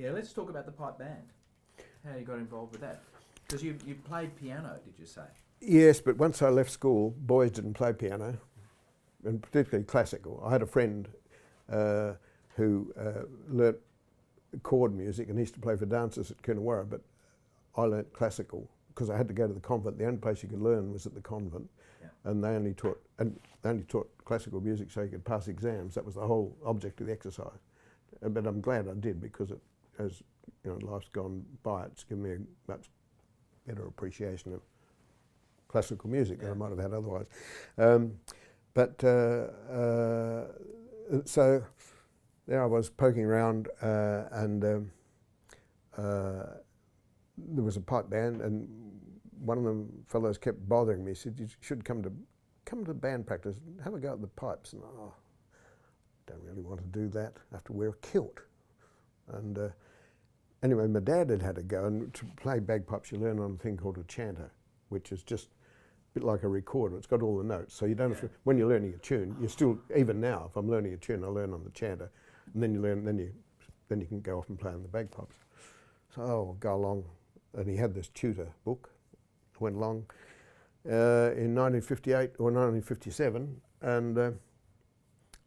Yeah, let's talk about the pipe band. How you got involved with that? Because you played piano, did you say? Yes, but once I left school, boys didn't play piano, and particularly classical. I had a friend who learnt chord music and he used to play for dancers at Coonawarra, but I learnt classical because I had to go to the convent. The only place you could learn was at the convent, and they only taught classical music so you could pass exams. That was the whole object of the exercise. But I'm glad I did, because as you know, life's gone by, it's given me a much better appreciation of classical music than I might have had otherwise. So there I was poking around, and there was a pipe band, and one of them fellows kept bothering me. He said, "You should come to band practice, have a go at the pipes." And don't really want to do that. I have to wear a kilt. And anyway, my dad had a go, and to play bagpipes you learn on a thing called a chanter, which is just a bit like a recorder. It's got all the notes, so you don't have to, when you're learning a tune, you're still, even now, if I'm learning a tune, I learn on the chanter, and then you learn, then you can go off and play on the bagpipes. So I'll go along, and he had this tutor book. I went along in 1958 or 1957, and I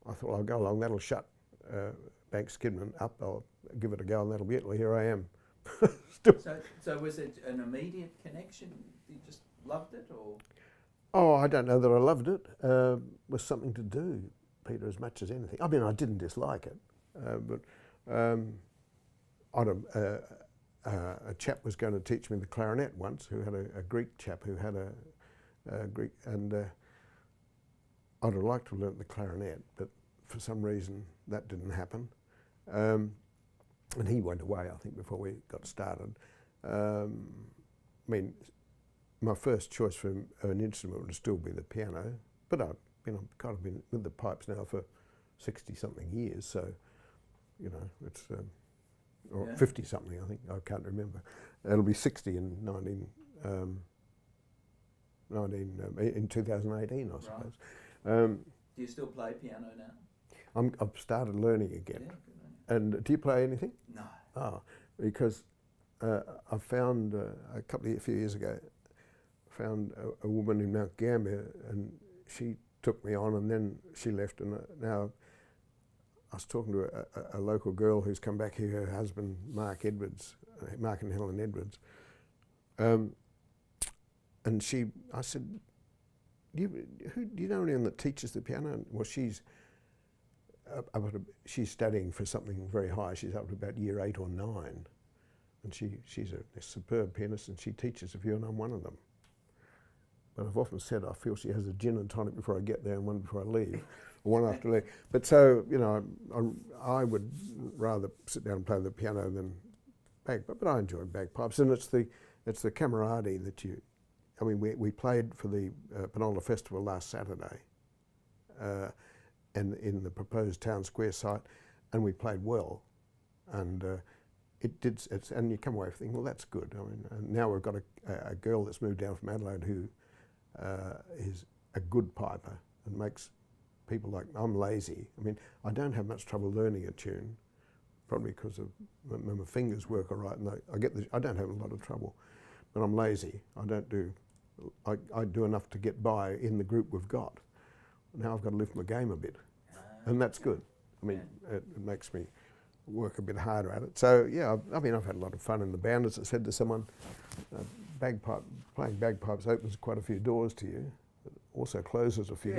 thought, well, I'll go along, that'll shut Banks Kidman up, I'll give it a go, and that'll be it. Well, here I am. Still. So was it an immediate connection? You just loved it, or? Oh, I don't know that I loved it. It was something to do, Peter, as much as anything. I mean, I didn't dislike it, but a chap was going to teach me the clarinet once, who had a Greek chap who had a Greek, and I'd have liked to have learnt the clarinet, but for some reason that didn't happen. And he went away, I think, before we got started. I mean, my first choice for an instrument would still be the piano, but I've kind of been with the pipes now for 60-something years, so, you know, it's, or 50-something, I think, I can't remember. It'll be 60 in in 2018, I suppose. Right. Do you still play piano now? I've started learning again. Yeah, good on you. And do you play anything? No. Oh, because I found a few years ago, found a woman in Mount Gambier, and she took me on, and then she left, and now I was talking to a local girl who's come back here, her husband Mark Edwards, Mark and Helen Edwards, and I said, do you know anyone that teaches the piano? Well, she's studying for something very high. She's up to about year 8 or 9, and she's a superb pianist, and she teaches a few, and I'm one of them. But I've often said I feel she has a gin and tonic before I get there and one before I leave, or one after I leave. But so, you know, I would rather sit down and play the piano than bagpipe, but I enjoy bagpipes, and it's the camaraderie that you, I mean, we played for the Penola Festival last Saturday, and in the proposed town square site, and we played well, and and you come away thinking, well, that's good. I mean, and now we've got a girl that's moved down from Adelaide who is a good piper and makes people like, I'm lazy. I mean, I don't have much trouble learning a tune, probably because of my fingers work all right, and I don't have a lot of trouble, but I'm lazy. I do enough to get by in the group we've got. Now I've got to lift my game a bit, and that's good. I mean, it makes me work a bit harder at it. So yeah, I mean, I've had a lot of fun in the band. As I said to someone, playing bagpipes opens quite a few doors to you. It also closes a few.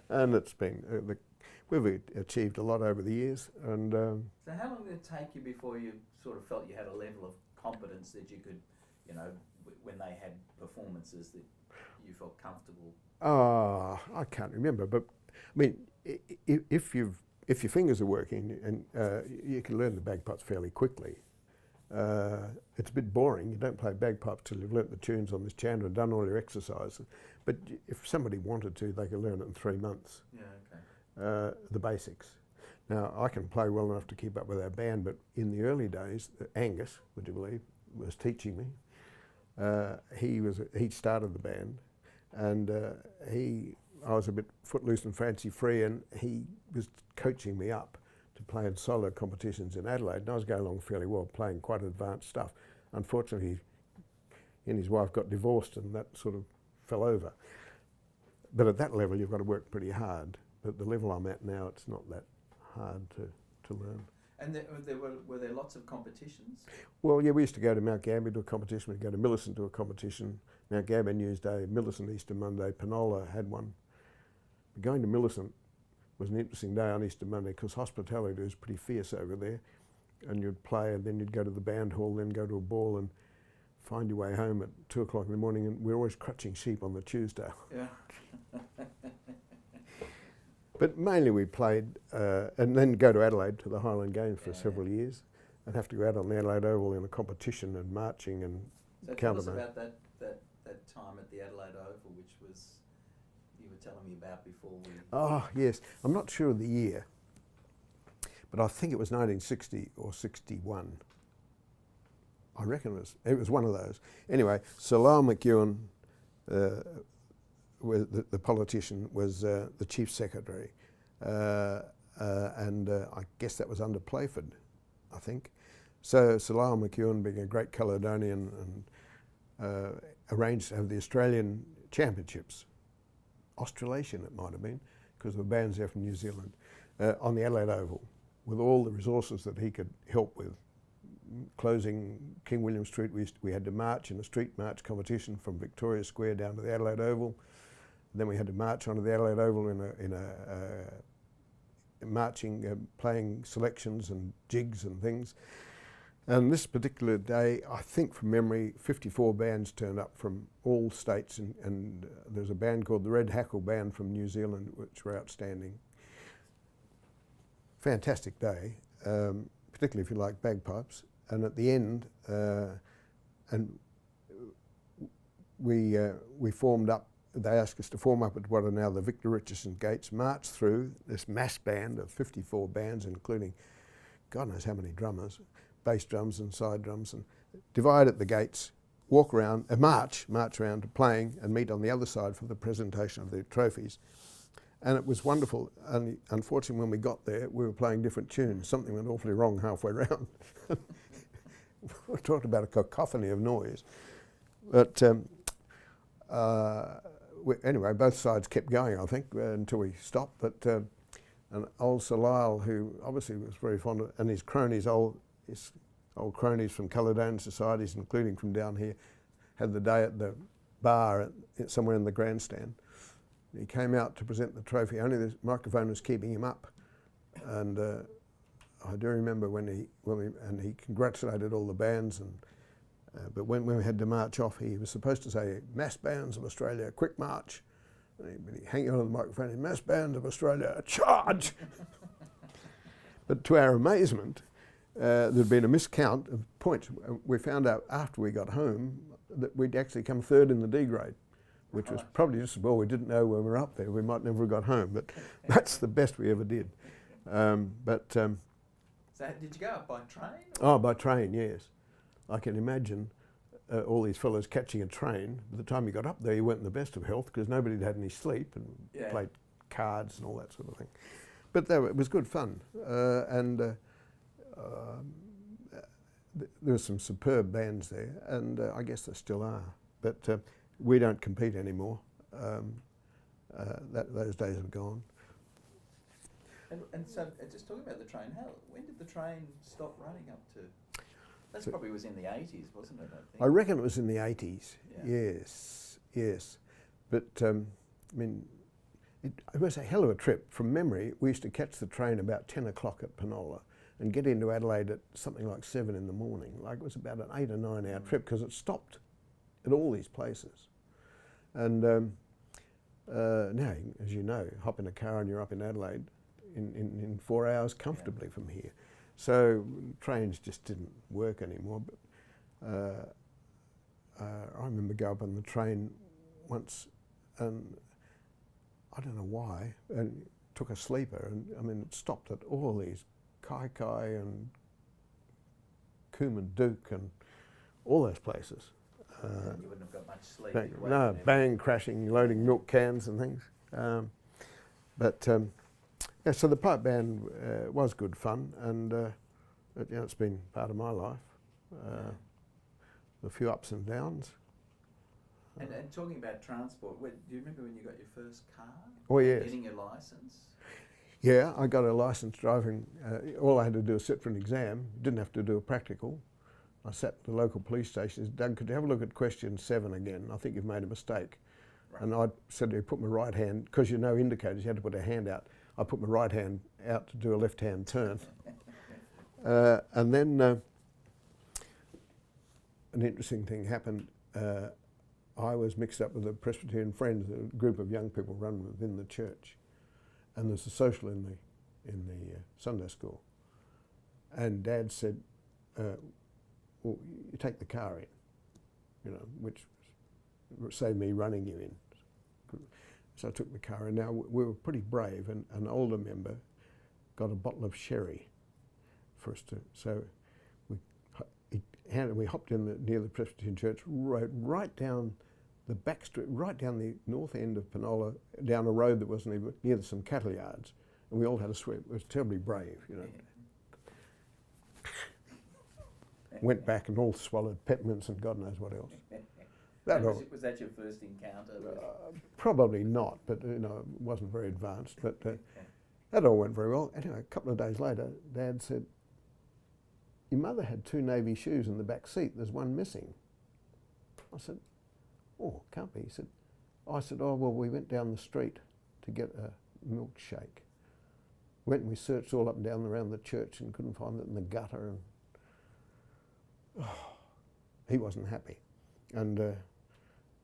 And it's been, we've achieved a lot over the years. And so how long did it take you before you sort of felt you had a level of competence that you could, you know, when they had performances that you felt comfortable? I can't remember, but I mean, if your fingers are working, and you can learn the bagpipes fairly quickly. It's a bit boring. You don't play bagpipes till you've learnt the tunes on this chanter and done all your exercises. But if somebody wanted to, they could learn it in 3 months. Yeah, okay. The basics. Now, I can play well enough to keep up with our band, but in the early days, Angus, would you believe, was teaching me. He started the band, and I was a bit footloose and fancy free, and he was coaching me up to play in solo competitions in Adelaide, and I was going along fairly well, playing quite advanced stuff. Unfortunately, he and his wife got divorced, and that sort of fell over. But at that level, you've got to work pretty hard. But at the level I'm at now, it's not that hard to learn. And were there lots of competitions? Well, yeah, we used to go to Mount Gambier to a competition, we'd go to Millicent to a competition. Mount Gambier New Year's Day, Millicent Easter Monday, Penola had one. But going to Millicent was an interesting day on Easter Monday because hospitality was pretty fierce over there. And you'd play, and then you'd go to the band hall, then go to a ball and find your way home at 2 o'clock in the morning, and we were always crutching sheep on the Tuesday. Yeah. But mainly we played, and then go to Adelaide to the Highland Games for several years, and have to go out on the Adelaide Oval in a competition and marching and so counter. Tell us about that time at the Adelaide Oval, which was, you were telling me about before we... Oh, yes. I'm not sure of the year, but I think it was 1960 or 61. I reckon it was one of those. Anyway, Sir Lyle McEwen, the politician, was the chief secretary, and I guess that was under Playford, I think. So Sir Lyle McEwen, being a great Caledonian, and arranged to have the Australian Championships, Australasian it might have been, because there were bands there from New Zealand, on the Adelaide Oval, with all the resources that he could help with. Closing King William Street, we had to march in a street march competition from Victoria Square down to the Adelaide Oval. Then we had to march onto the Adelaide Oval in a marching, playing selections and jigs and things. And this particular day, I think from memory, 54 bands turned up from all states, and there's a band called the Red Hackle Band from New Zealand, which were outstanding. Fantastic day, particularly if you like bagpipes. And at the end, and we formed up. They asked us to form up at what are now the Victor Richardson Gates, march through this mass band of 54 bands, including God knows how many drummers, bass drums and side drums, and divide at the gates, walk around, march around to playing, and meet on the other side for the presentation of the trophies. And it was wonderful. And unfortunately, when we got there, we were playing different tunes. Something went awfully wrong halfway round. We talked about a cacophony of noise. But anyway, both sides kept going, I think, until we stopped. But and old Sir Lyle, who obviously was very fond of, and his cronies, his old cronies from Caledonian societies, including from down here, had the day at the bar somewhere in the grandstand. He came out to present the trophy. Only the microphone was keeping him up, and I do remember when he congratulated all the bands, and but when we had to march off, he was supposed to say, "Mass bands of Australia, quick march." And he'd hang on to the microphone, "Mass bands of Australia, charge!" But to our amazement, there'd been a miscount of points. We found out after we got home that we'd actually come third in the D grade, which was probably just as well. We didn't know when we were up there. We might never have got home, but that's the best we ever did. So did you go up by train? Oh, by train, yes. I can imagine all these fellows catching a train. By the time you got up there, you weren't in the best of health because nobody had had any sleep and played cards and all that sort of thing. But it was good fun. There were some superb bands there, and I guess there still are. But we don't compete anymore. Those days have gone. And so, just talking about the train, when did the train stop running up to? That probably was in the 80s, wasn't it? I think. I reckon it was in the 80s. Yeah. Yes. But I mean, it was a hell of a trip. From memory, we used to catch the train about 10 o'clock at Penola and get into Adelaide at something like 7 in the morning. Like it was about an 8 or 9 hour trip because it stopped at all these places. And now, as you know, hop in a car and you're up in Adelaide in 4 hours comfortably from here. So trains just didn't work anymore. But I remember going up on the train once, and I don't know why, and took a sleeper, and I mean it stopped at all these Kai and Coombe and all those places. You wouldn't have got much sleep. No, bang, crashing, loading milk cans and things. Yeah, so the pipe band was good fun, and it's been part of my life. A few ups and downs. And talking about transport, do you remember when you got your first car? Oh yes. Getting your licence? Yeah, I got a licence driving. All I had to do was sit for an exam. Didn't have to do a practical. I sat at the local police station. Said, Doug, could you have a look at question 7 again? I think you've made a mistake. Right. And I said to him, put my right hand, because you know indicators, you had to put a hand out. I put my right hand out to do a left-hand turn. And then an interesting thing happened. I was mixed up with the Presbyterian Friends, a group of young people run within the church. And there's a social in the Sunday school. And Dad said, well, you take the car in, you know, which saved me running you in. So I took the car in. Now we were pretty brave, and an older member got a bottle of sherry for us to, so we hopped in near the Presbyterian Church, rode right down the back street, right down the north end of Penola, down a road that wasn't even near some cattle yards, and we all had a sweat. It was terribly brave, you know. Went back and all swallowed peppermints and God knows what else. Was that your first encounter? Probably not, but you know, it wasn't very advanced. But that all went very well. Anyway, a couple of days later, Dad said, "Your mother had 2 navy shoes in the back seat. There's one missing." I said, "Oh, can't be." He said, I said, "Oh, well, we went down the street to get a milkshake. Went and we searched all up and down around the church and couldn't find it in the gutter." And he wasn't happy. And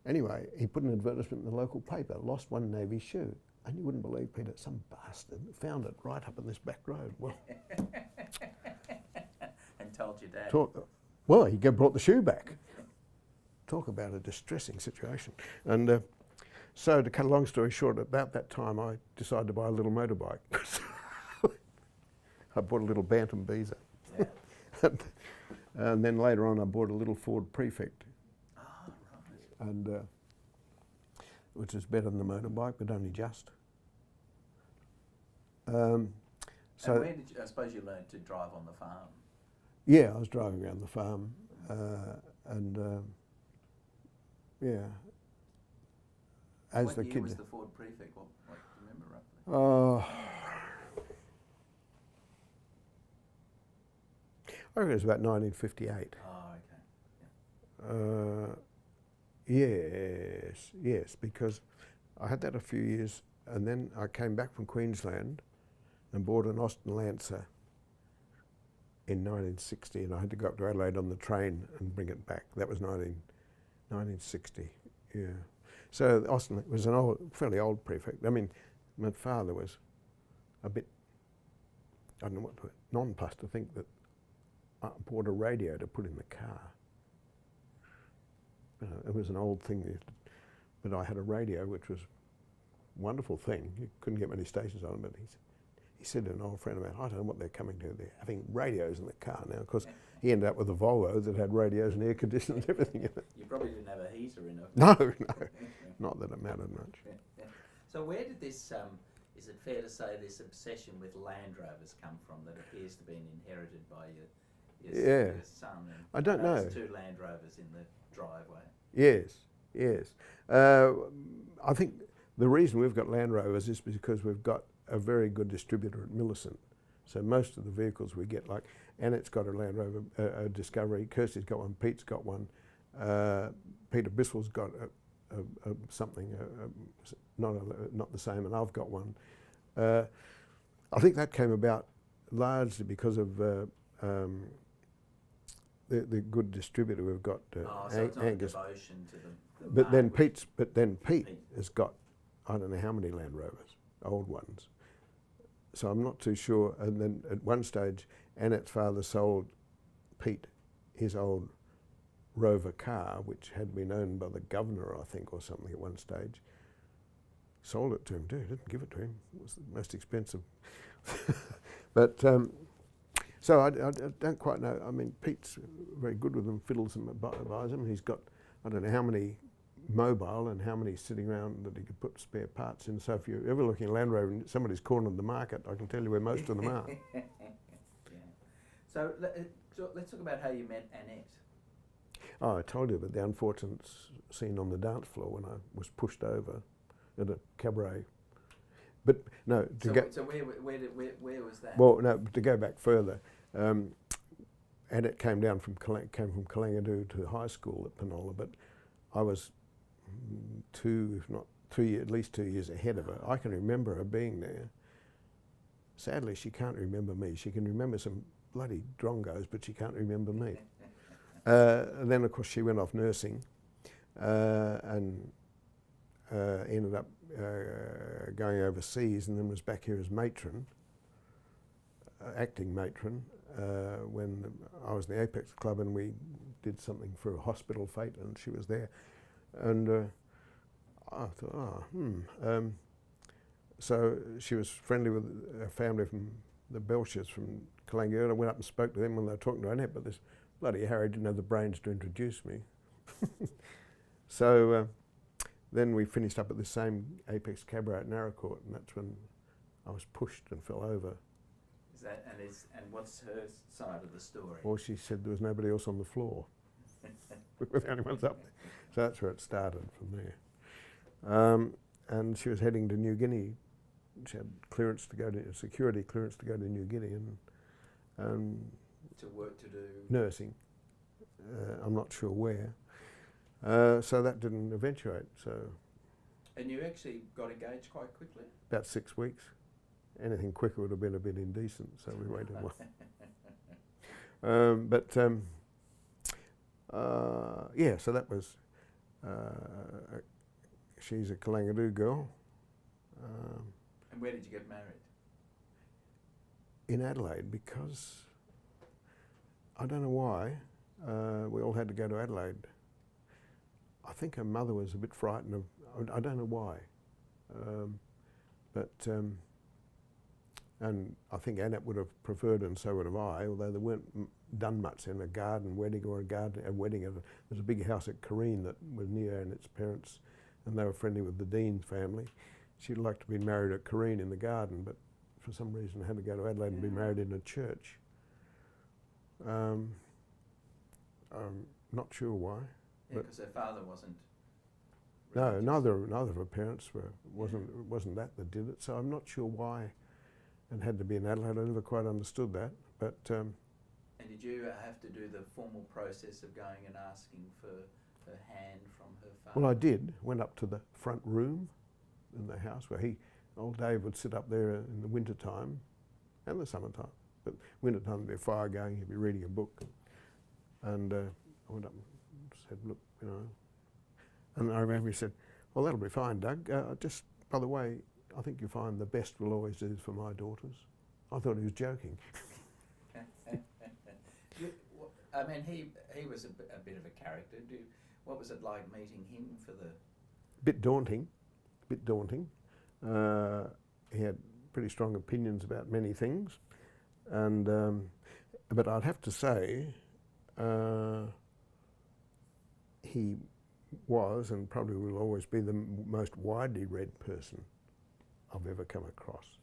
anyway, he put an advertisement in the local paper, lost 1 navy shoe. And you wouldn't believe, Peter, some bastard found it right up in this back road. Well, and told your dad. Well, he brought the shoe back. Talk about a distressing situation. And so to cut a long story short, about that time I decided to buy a little motorbike. I bought a little Bantam Beezer. Yeah. And then later on I bought a little Ford Prefect. Oh, right. And which is better than the motorbike, but only just. So and where did you, I suppose you learned to drive on the farm? Yeah, I was driving around the farm, and yeah. As what the year kid was the Ford Prefect? What do you remember roughly? I reckon it was about 1958. Oh, okay. Yeah. Yes, because I had that a few years, and then I came back from Queensland and bought an Austin Lancer in 1960, and I had to go up to Adelaide on the train and bring it back. That was 1960, yeah. So Austin was an fairly old Prefect. I mean, my father was a bit, I don't know what, nonplussed to think that I bought a radio to put in the car. It was an old thing, but I had a radio, which was a wonderful thing. You couldn't get many stations on it, but he said to an old friend of mine, "I don't know what they're coming to. They're having radios in the car now." Of course, he ended up with a Volvo that had radios and air conditioning and everything in it. You probably didn't have a heater in it. No, not that it mattered much. So where did this, is it fair to say this obsession with Land Rovers come from that appears to be inherited by your son? And I don't know. 2 Land Rovers in the driveway. Yes. I think the reason we've got Land Rovers is because we've got a very good distributor at Millicent. So most of the vehicles we get, like Annette's got a Land Rover a Discovery, Kirsty's got one, Pete's got one, Peter Bissell's got something, not the same, and I've got one. I think that came about largely because of the good distributor we've got, so it's not Angus. a devotion to the But then Pete has got, I don't know how many Land Rovers, old ones. So I'm not too sure. And then at one stage, Annette's father sold Pete his old Rover car, which had been owned by the governor, I think, or something at one stage. Sold it to him too, didn't give it to him. It was the most expensive. But so I don't quite know. I mean, Pete's very good with them, fiddles them, buys them. He's got, I don't know how many mobile and how many sitting around that he could put spare parts in. So if you're ever looking at Land Rover and somebody's cornered the market, I can tell you where most of them are. Yeah. So let's talk about how you met Annette. Oh, I told you about the unfortunate scene on the dance floor when I was pushed over at a cabaret. But no, So where was that? Well, no, to go back further, Annette came from Kalangadoo to high school at Penola, but I was 2, if not 3, at least 2 years ahead of her. I can remember her being there. Sadly, she can't remember me. She can remember some bloody drongos, but she can't remember me. And then, of course, she went off nursing and ended up going overseas, and then was back here as matron, acting matron, when I was in the Apex Club and we did something for a hospital fete and she was there. And I thought, so she was friendly with a family from the Belchers from Kalangadoo. I went up and spoke to them when they were talking to Annette, but this bloody Harry didn't have the brains to introduce me. So then we finished up at the same Apex Cabaret at Narracourt, and that's when I was pushed and fell over. Is that, and what's her side of the story? Well, she said there was nobody else on the floor. We were the only ones up there. So that's where it started from there. And she was heading to New Guinea. She had clearance to go to, security clearance to go to New Guinea and to work to do? Nursing. I'm not sure where. So that didn't eventuate. So. And you actually got engaged quite quickly? About 6 weeks. Anything quicker would have been a bit indecent, so we waited a while. Yeah, so that was, she's a Kalangadoo girl. And where did you get married? In Adelaide, because I don't know why, we all had to go to Adelaide. I think her mother was a bit frightened of, I don't know why, and I think Annette would have preferred, and so would have I, although there weren't done much in a garden wedding or a wedding. There's a big house at Careen that was near Annette's parents, and they were friendly with the Dean's family. She'd like to be married at Careen in the garden, but for some reason had to go to Adelaide and be married in a church. I'm not sure why. Yeah, because her father wasn't. No, neither of her parents were. It wasn't that did it. So I'm not sure why, and had to be in Adelaide. I never quite understood that. But. And did you have to do the formal process of going and asking for her hand from her father? Well, I did. Went up to the front room in the house where old Dave would sit up there in the winter time and the summertime. But winter time there'd be a fire going. He'd be reading a book, and I went up and said, "Look, you know." And I remember he said, "Well, that'll be fine, Doug. Just, by the way, I think you'll find the best will always do for my daughters." I thought he was joking. I mean, he was a bit of a character. What was it like meeting him for the... Bit daunting. He had pretty strong opinions about many things. And but I'd have to say, he was and probably will always be the most widely read person I've ever come across.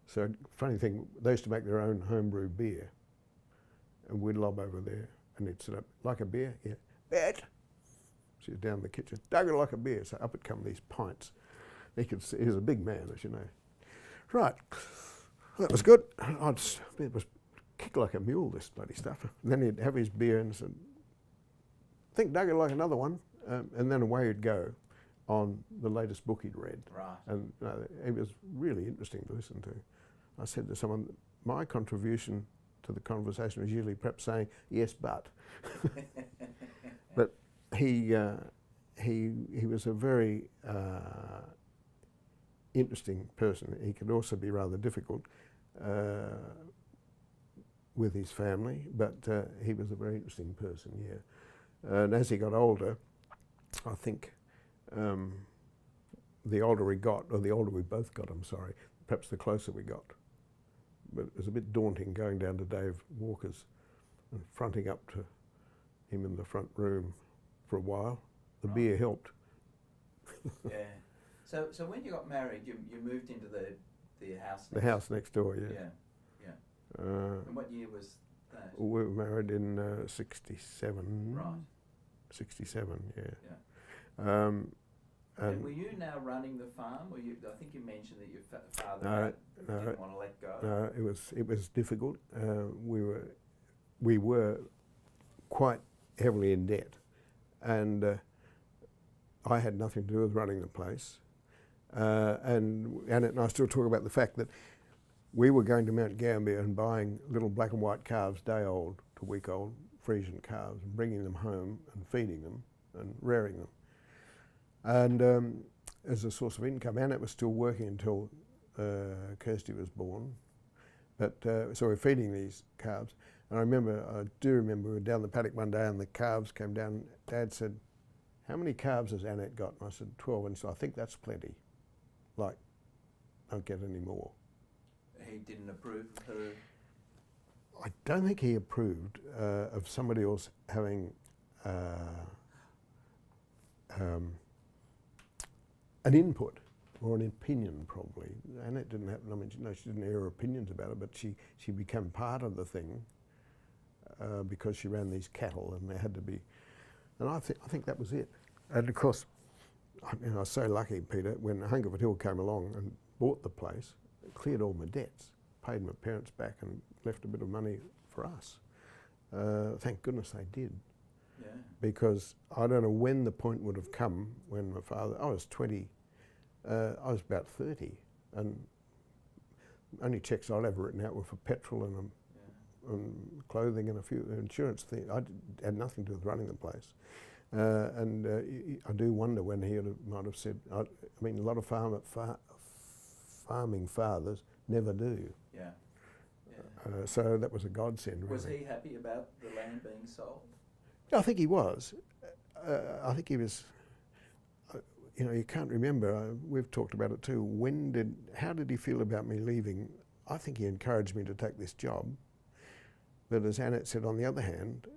So funny thing, they used to make their own homebrew beer, and we'd lob over there, and he'd sit up, "Like a beer?" "Yeah." "Bet." She was down in the kitchen, "Doug, like a beer." So up would come these pints. He was a big man, as you know. Right, that was good. It was kick like a mule, this bloody stuff. And then he'd have his beer and said, "Think Doug would like another one," and then away he'd go on the latest book he'd read. Right. And it was really interesting to listen to. I said to someone, my contribution to the conversation was usually perhaps saying, "Yes, but." But he was a very interesting person. He could also be rather difficult with his family, but he was a very interesting person, yeah. And as he got older, I think the older we got, or the older we both got, I'm sorry, perhaps the closer we got. But it was a bit daunting going down to Dave Walker's and fronting up to him in the front room for a while. the beer helped. Yeah. So when you got married, you moved into the house. The house next door, yeah. Yeah. And what year was that? We were married in 67. Right. 67, yeah. And were you now running the farm? Or I think you mentioned that your father didn't want to let go. No, it was difficult. We were quite heavily in debt, and I had nothing to do with running the place. And Annette and I still talk about the fact that we were going to Mount Gambier and buying little black and white calves, day old to week old, Frisian calves, and bringing them home and feeding them and rearing them. And as a source of income, Annette was still working until Kirsty was born. But so we're feeding these calves. And I do remember we were down the paddock one day and the calves came down. Dad said, "How many calves has Annette got?" And I said, 12. And he said, "I think that's plenty. Like, don't get any more." He didn't approve of her? I don't think he approved of somebody else having an input or an opinion, probably. Annette didn't have, she didn't hear her opinions about it, but she became part of the thing because she ran these cattle, and there had to be, and I think that was it. And of course, I was so lucky, Peter, when Hungerford Hill came along and bought the place, cleared all my debts, paid my parents back, and left a bit of money for us. Thank goodness they did. Yeah. Because I don't know when the point would have come when my father, I was 20, I was about 30, and only checks I'd ever written out were for petrol and clothing and a few insurance things. I had nothing to do with running the place. I do wonder when he might have said, I mean, a lot of farming fathers never do. Yeah. So that was a godsend, really. Was he happy about the land being sold? I think he was. I think he was, you can't remember, we've talked about it too, how did he feel about me leaving? I think he encouraged me to take this job. But as Annette said, on the other hand,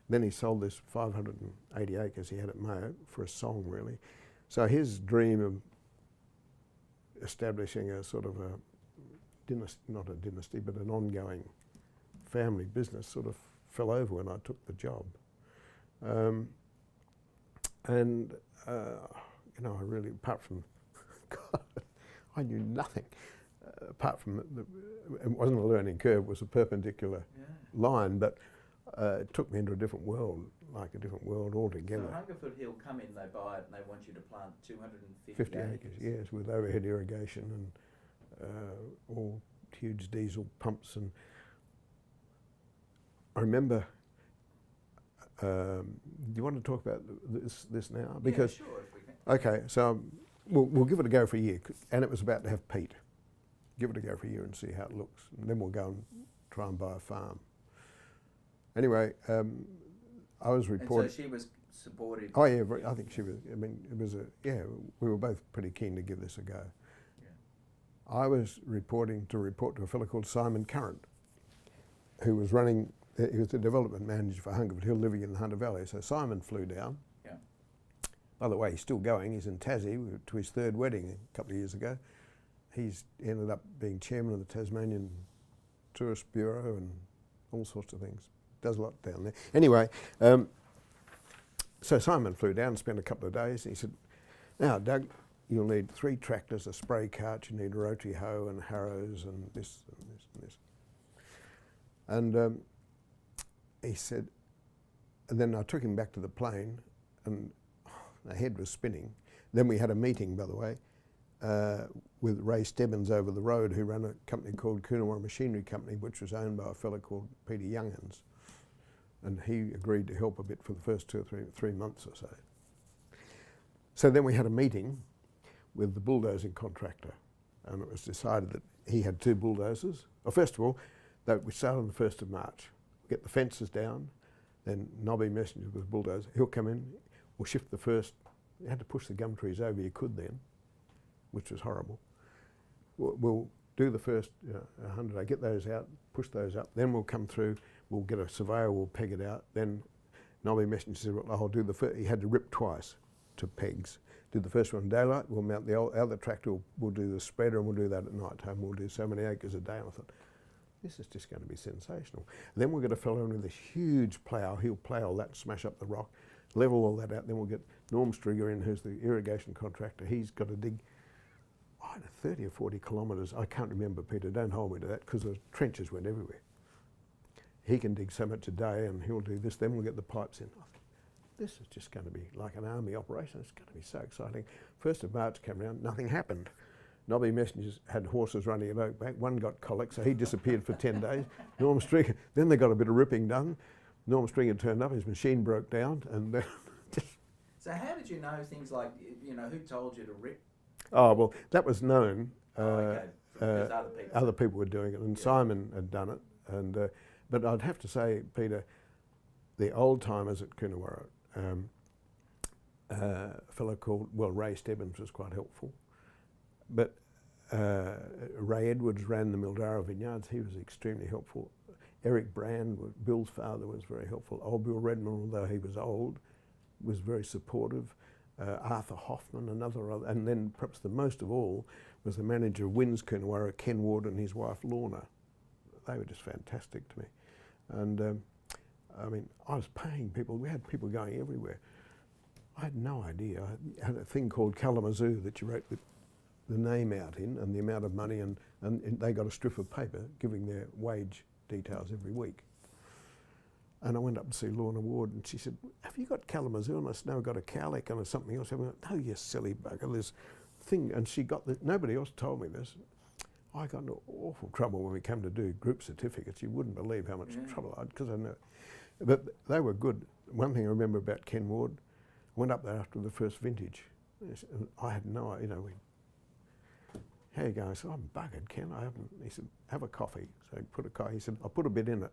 then he sold this 580 acres he had at Mayo for a song, really. So his dream of establishing a sort of a dynasty, not a dynasty, but an ongoing family business sort of fell over when I took the job. I really, apart from, God, I knew nothing. Apart from, it wasn't a learning curve, it was a perpendicular line, but it took me into a different world, like a different world altogether. So Hungerford Hill come in, they buy it, and they want you to plant 250 50 acres, yes, with overhead irrigation and all huge diesel pumps. And I remember, do you want to talk about this now? Because, yeah, sure, if we can. Okay, so we'll give it a go for a year, and it was about to have peat. Give it a go for a year and see how it looks, and then we'll go and try and buy a farm. Anyway, I was reporting. And so she was supportive? Oh yeah, I think she was. I mean, it was we were both pretty keen to give this a go. Yeah. I was report to a fellow called Simon Currant, who was running, he was the development manager for Hungerford Hill, living in the Hunter Valley. So Simon flew down. Yeah. By the way, he's still going. He's in Tassie to his third wedding a couple of years ago. He's ended up being chairman of the Tasmanian Tourist Bureau and all sorts of things. Does a lot down there. Anyway, so Simon flew down and spent a couple of days. And he said, "Now, Doug, you'll need 3 tractors, a spray cart, you need a rotary hoe and harrows and this and this and this." And he said, and then I took him back to the plane, and my head was spinning. Then we had a meeting, by the way, with Ray Stebbins over the road, who ran a company called Coonawarra Machinery Company, which was owned by a fellow called Peter Youngans. And he agreed to help a bit for the first 2 or 3 months or so. So then we had a meeting with the bulldozing contractor, and it was decided that he had 2 bulldozers. Well, first of all, we start on the 1st of March. Get the fences down, then Nobby Messenger with a bulldozer. He'll come in, we'll shift the first. You had to push the gum trees over, you could then, which was horrible. We'll do the first 100, get those out, push those up, then we'll come through, we'll get a surveyor, we'll peg it out, then Nobby Messenger said, well, I'll do the first. He had to rip twice to pegs. Do the first one in daylight, we'll mount the other tractor, we'll do the spreader, and we'll do that at night time. We'll do so many acres a day. And I thought, this is just going to be sensational. And then we'll get a fellow in with this huge plough. He'll plough that, smash up the rock, level all that out. Then we'll get Norm Stringer in, who's the irrigation contractor. He's got to dig 30 or 40 kilometres. I can't remember, Peter, don't hold me to that, because the trenches went everywhere. He can dig so much a day, and he'll do this. Then we'll get the pipes in. This is just going to be like an army operation. It's going to be so exciting. 1st of March came around, nothing happened. Nobby Messengers had horses running at Oakback. One got colic, so he disappeared for 10 days. Norm Stringer, then they got a bit of ripping done. Norm Stringer turned up, his machine broke down, and then So how did you know things like, who told you to rip? Oh, well, that was known. Okay. Because Other people were doing it, and yeah. Simon had done it. And but I'd have to say, Peter, the old timers at Coonawarra, a fellow called, Ray Stebbins was quite helpful. But Ray Edwards ran the Mildara Vineyards. He was extremely helpful. Eric Brand, Bill's father, was very helpful. Old Bill Redmond, although he was old, was very supportive. Arthur Hoffman, and then perhaps the most of all was the manager of Winds Coonawarra, Ken Ward, and his wife Lorna. They were just fantastic to me. And I mean, I was paying people. We had people going everywhere. I had no idea. I had a thing called Kalamazoo that you wrote the name out in and the amount of money, and they got a strip of paper giving their wage details every week. And I went up to see Lorna Ward, and she said, have you got Kalamazoo? And I said, no, I've got a cowlick and something else. I went, no, you silly bugger, this thing. And she got nobody else told me this. I got into awful trouble when we came to do group certificates. You wouldn't believe how much trouble I had, because I know. But they were good. One thing I remember about Ken Ward, I went up there after the first vintage. And I had no idea, how you going? I said, I'm buggered, Ken. I haven't. He said, have a coffee. So he said, I'll put a bit in it.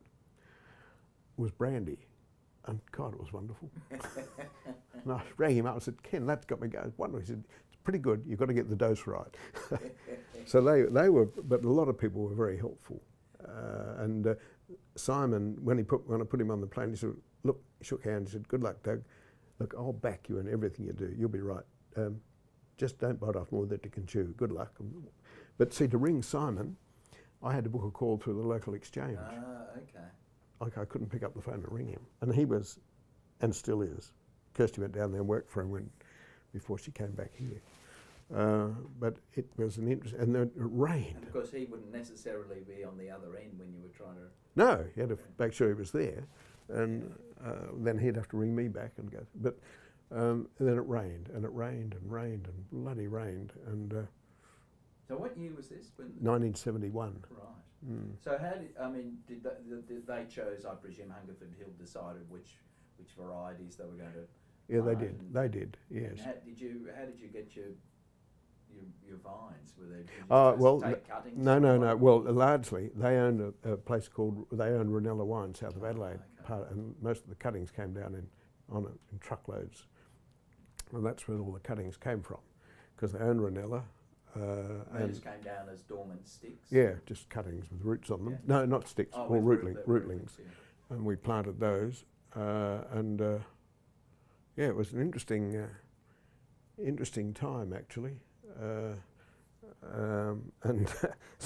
It was brandy, and God, it was wonderful. And I rang him up and said, Ken, that's got me going. Wonderful. He said, it's pretty good, you've got to get the dose right. So they were, but a lot of people were very helpful. And Simon, when I put him on the plane, he said, look, he shook hands, he said, good luck, Doug. Look, I'll back you in everything you do, you'll be right. Just don't bite off more than you can chew, good luck. But see, to ring Simon, I had to book a call through the local exchange. Okay. I couldn't pick up the phone and ring him. And he was, and still is. Kirsty went down there and worked for him before she came back here. But it was an interest, and it rained. And of course he wouldn't necessarily be on the other end when you were trying to... No, you had to make sure he was there. And then he'd have to ring me back and go. But and then it rained, and it rained, and rained, and bloody rained. And So what year was this? 1971. Right. Mm. So how did they chose, I presume Hungerford Hill decided which varieties they were going to... Yeah, they did, yes. And how did you get your vines? Were they, take cuttings? No. Well, largely they owned a place called, they owned Ranella Wine south of Adelaide, and most of the cuttings came down in truckloads. And that's where all the cuttings came from, because they owned Ranella. They just came down as dormant sticks? Yeah, just cuttings with roots on them. Yeah. No, not sticks, or rootlings. Yeah. And we planted those, yeah, it was an interesting time actually. And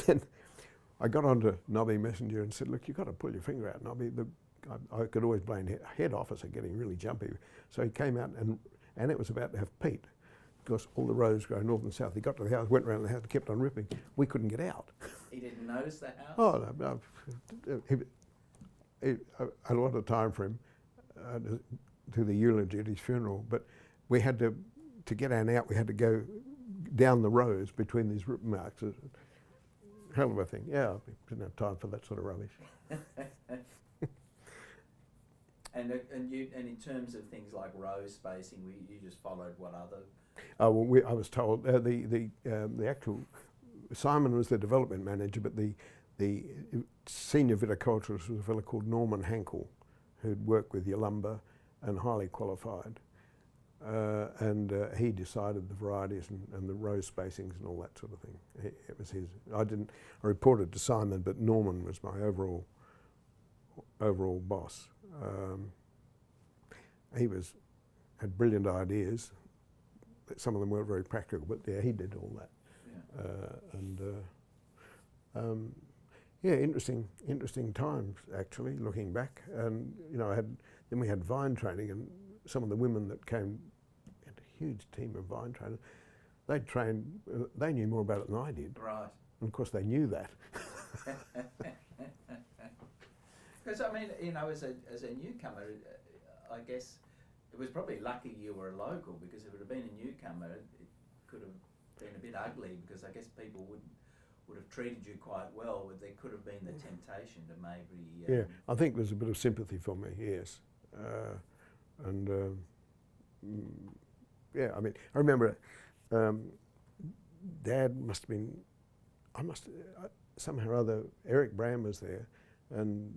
then I got onto Nobby Messenger and said, look, you've got to pull your finger out, Nobby. I could always blame head officer getting really jumpy. So he came out and it was about to have peat. Because all the roads grow north and south. He got to the house, went around the house, and kept on ripping. We couldn't get out. He didn't notice the house? Oh, no. He had a lot of time for him to the eulogy at his funeral, but we had to get Anne out, we had to go down the rows between these rip marks. Hell of a thing. Yeah, I didn't have time for that sort of rubbish. And in terms of things like row spacing, you just followed what other... Well, I was told the actual Simon was the development manager, but the senior viticulturist was a fellow called Norman Hankel, who'd worked with Yalumba and highly qualified, and he decided the varieties and the row spacings and all that sort of thing. It was his. I reported to Simon, but Norman was my overall boss. he had brilliant ideas. Some of them weren't very practical, but yeah, he did all that. Yeah. Interesting times actually, looking back. And you know, then we had vine training, and some of the women that came, had a huge team of vine trainers. They'd trained, they knew more about it than I did. Right. And of course they knew that. Because I mean, you know, as a newcomer, I guess it was probably lucky you were a local, because if it had been a newcomer, it could have been a bit ugly, because I guess people would have treated you quite well, but there could have been the temptation to maybe... Yeah, I think there's a bit of sympathy for me, yes. Yeah, I mean, I remember Dad must have been, somehow or other, Eric Bram was there, and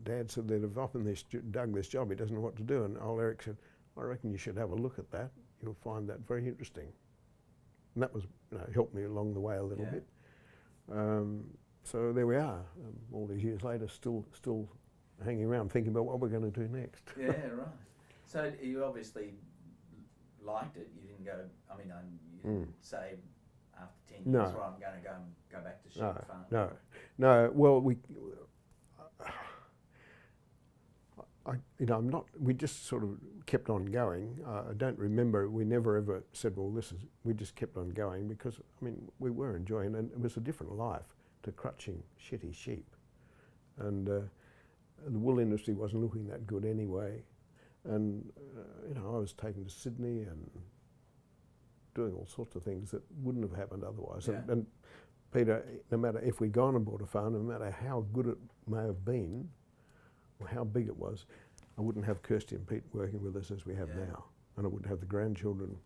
Dad said they'd have often dug this job, he doesn't know what to do, and old Eric said, I reckon you should have a look at that, you'll find that very interesting. And that was, you know, helped me along the way a little bit. So there we are, all these years later, still hanging around thinking about what we're going to do next. Yeah, right. So you obviously liked it. You didn't go, I mean, you didn't say after 10 years, well, I'm going to go back to sheep farm. No. Well, we just sort of kept on going. I don't remember, we never ever said, well, we just kept on going, because, I mean, we were enjoying it, and it was a different life to crutching shitty sheep. And the wool industry wasn't looking that good anyway. And, you know, I was taken to Sydney and doing all sorts of things that wouldn't have happened otherwise. Yeah. And Peter, no matter if we'd gone and bought a farm, no matter how good it may have been, or how big it was, I wouldn't have Kirsty and Pete working with us as we have now. And I wouldn't have the grandchildren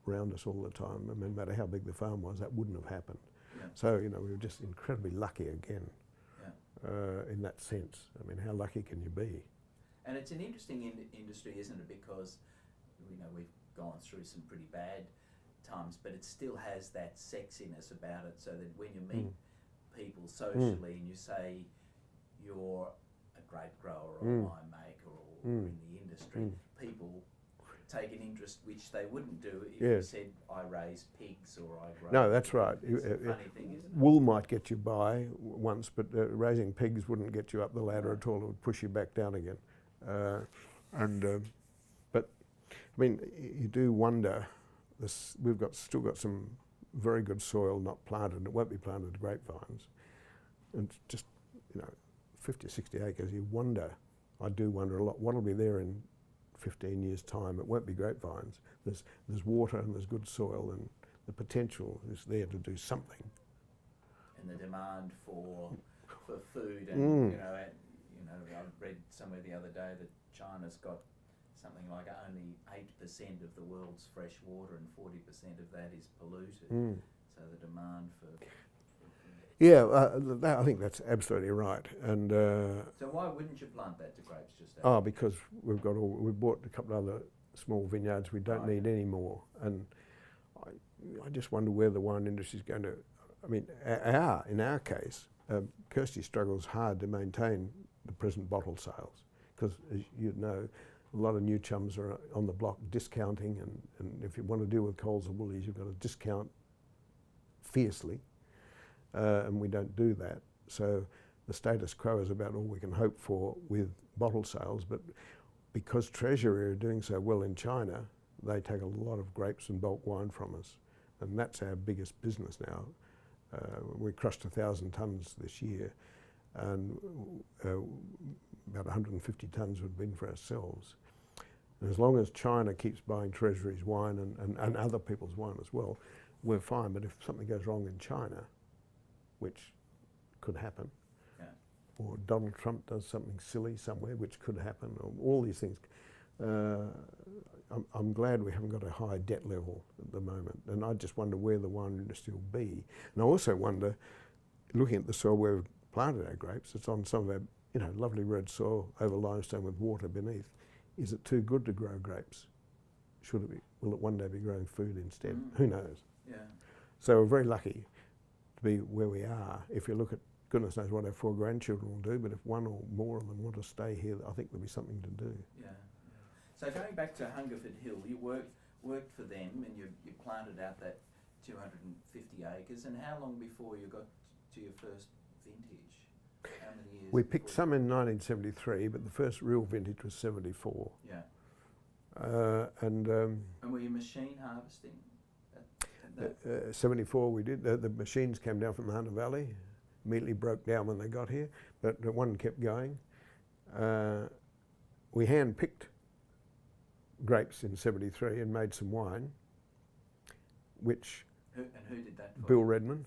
around us all the time. And no matter how big the farm was, that wouldn't have happened. Yeah. So, you know, we were just incredibly lucky again, in that sense. I mean, how lucky can you be? And it's an interesting industry, isn't it? Because, you know, we've gone through some pretty bad times, but it still has that sexiness about it, so that when you meet people socially and you say you're a grape grower or a winemaker or in the industry, people take an interest which they wouldn't do if you said, I raise pigs or I grow... No, that's right. It's a funny thing, isn't it? Wool might get you by once, but raising pigs wouldn't get you up the ladder at all. It would push you back down again. But I mean, you do wonder. We've still got some very good soil not planted. It won't be planted grapevines, and just, you know, 50 or 60 acres. You wonder. I do wonder a lot. What'll be there in 15 years' time? It won't be grapevines. There's water and there's good soil, and the potential is there to do something. And the demand for food, and you know, I read somewhere the other day that China's got something like only 8% of the world's fresh water, and 40% of that is polluted. So the demand for... I think that's absolutely right. And so why wouldn't you plant that to grapes just out? Because we bought a couple of other small vineyards. We don't need any more. And I just wonder where the wine industry is going to... I mean, in our case, Kirsty struggles hard to maintain the present bottle sales, because, as you know, a lot of new chums are on the block discounting, and if you want to deal with Coles or Woolies, you've got to discount fiercely, and we don't do that. So the status quo is about all we can hope for with bottle sales, but because Treasury are doing so well in China, they take a lot of grapes and bulk wine from us, and that's our biggest business now. We crushed 1,000 tonnes this year, and about 150 tonnes would have been for ourselves. And as long as China keeps buying Treasury's wine and other people's wine as well, we're fine. But if something goes wrong in China, which could happen, or Donald Trump does something silly somewhere, which could happen, or all these things, I'm glad we haven't got a high debt level at the moment. And I just wonder where the wine industry will be. And I also wonder, looking at the soil where we've planted our grapes, it's on some of our, you know, lovely red soil over limestone with water beneath. Is it too good to grow grapes? Should it be? Will it one day be growing food instead? Who knows? Yeah. So we're very lucky to be where we are. If you look at, goodness knows what our 4 grandchildren will do, but if one or more of them want to stay here, I think there'll be something to do. Yeah. So going back to Hungerford Hill, you worked for them, and you planted out that 250 acres. And how long before you got to your first vintage? How many years? We picked some in 1973, but the first real vintage was 74. Yeah. And were you machine harvesting? 74 we did. The machines came down from the Hunter Valley, immediately broke down when they got here, but one kept going. We hand-picked grapes in 73 and made some wine, which... Who did that for Bill you? Redman.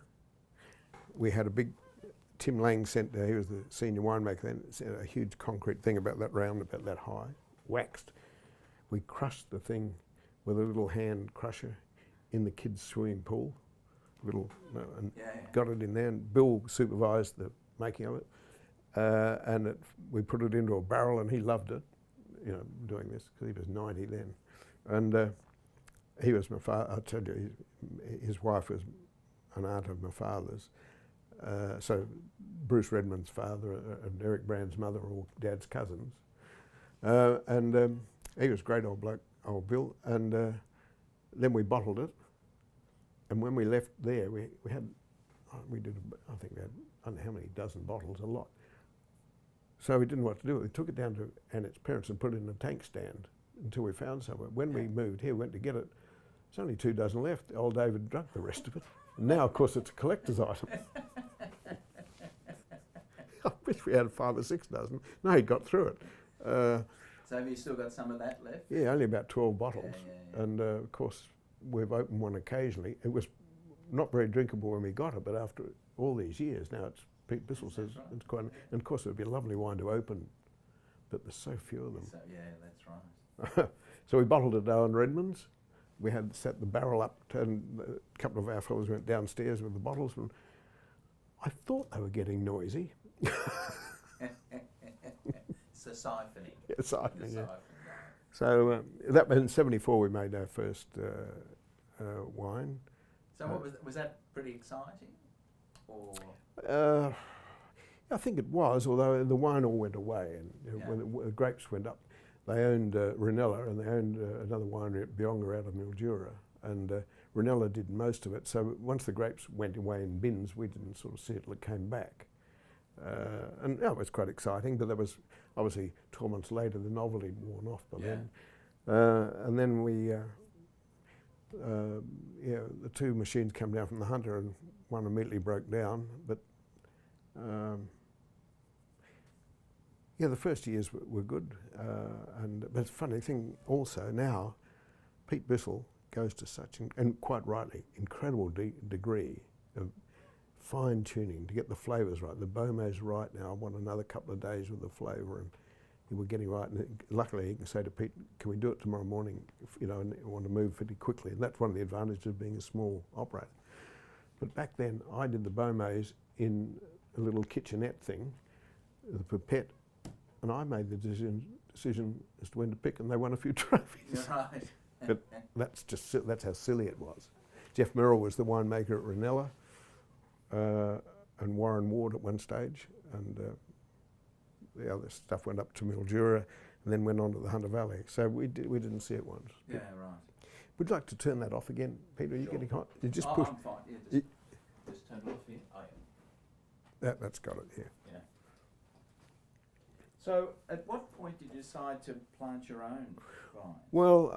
We had a big... Tim Lang sent, he was the senior winemaker then, sent a huge concrete thing about that round, about that high, waxed. We crushed the thing with a little hand crusher in the kids' swimming pool, and got it in there, and Bill supervised the making of it. And we put it into a barrel, and he loved it, you know, doing this, because he was 90 then. And he was my father, I tell you, his wife was an aunt of my father's. So Bruce Redman's father and Eric Brand's mother were all Dad's cousins. And he was a great old bloke, old Bill. And then we bottled it. And when we left there, we had, I think we had, I don't know how many dozen bottles, a lot. So we didn't know what to do. We took it down to Annette's parents and put it in a tank stand until we found somewhere. When we moved here, went to get it, there's only 2 dozen left. Old David drank the rest of it. Now, of course, it's a collector's item. I wish we had 5 or 6 dozen. No, he got through it. So have you still got some of that left? Yeah, only about 12 bottles. Yeah. And of course, we've opened one occasionally. It was not very drinkable when we got it, but after all these years, now it's, Pete Bissell says it's quite, and of course it would be a lovely wine to open, but there's so few of them. So, yeah, that's right. So we bottled it down Redmond's. We had set the barrel up, and a couple of our fellows went downstairs with the bottles, and I thought they were getting noisy. So siphoning. Yeah, siphoning, yeah. Siphoning. So that in '74 we made our first wine. So what was that pretty exciting? Or I think it was, although the wine all went away, and when the grapes went up. They owned Ranella, and they owned another winery at Bionga out of Mildura, and Ranella did most of it. So once the grapes went away in bins, we didn't sort of see it till it came back. And it was quite exciting, but that was obviously 12 months later, the novelty had worn off by then. And then we, the 2 machines came down from the Hunter, and one immediately broke down, but yeah, the first years were good, but it's a funny thing also now, Pete Bissell goes to such, and quite rightly, incredible degree of fine tuning to get the flavours right. The Beaume's right now. I want another couple of days with the flavour, and we're getting right. And luckily, he can say to Pete, "Can we do it tomorrow morning? If, you know, and I want to move pretty quickly." And that's one of the advantages of being a small operator. But back then, I did the Beaume's in a little kitchenette thing, the pipette. And I made the decision as to when to pick, and they won a few trophies. Right. But that's how silly it was. Jeff Merrill was the winemaker at Ranella, and Warren Ward at one stage, and the other stuff went up to Mildura, and then went on to the Hunter Valley. So we didn't see it once. Yeah, right. Would you like to turn that off again, Peter? Are you getting hot? You just I'm push. fine. Yeah, just turn it off here. Oh, yeah. That's got it here. Yeah. So, at what point did you decide to plant your own vine? Well,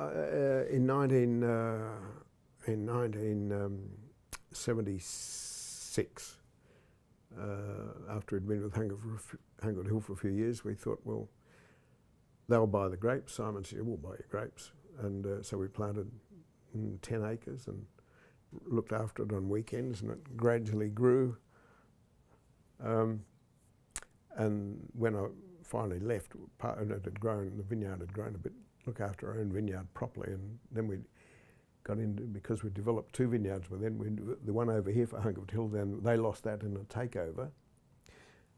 in 1976, after we'd been with Hungerford Hill for a few years, we thought, well, they'll buy the grapes. Simon said, "We'll buy your grapes." And so we planted 10 acres and looked after it on weekends, and it gradually grew. And when I finally left, the vineyard had grown a bit, look after our own vineyard properly, and then we got into, because we developed 2 vineyards, but then the one over here for Hungerford Hill, then they lost that in a takeover,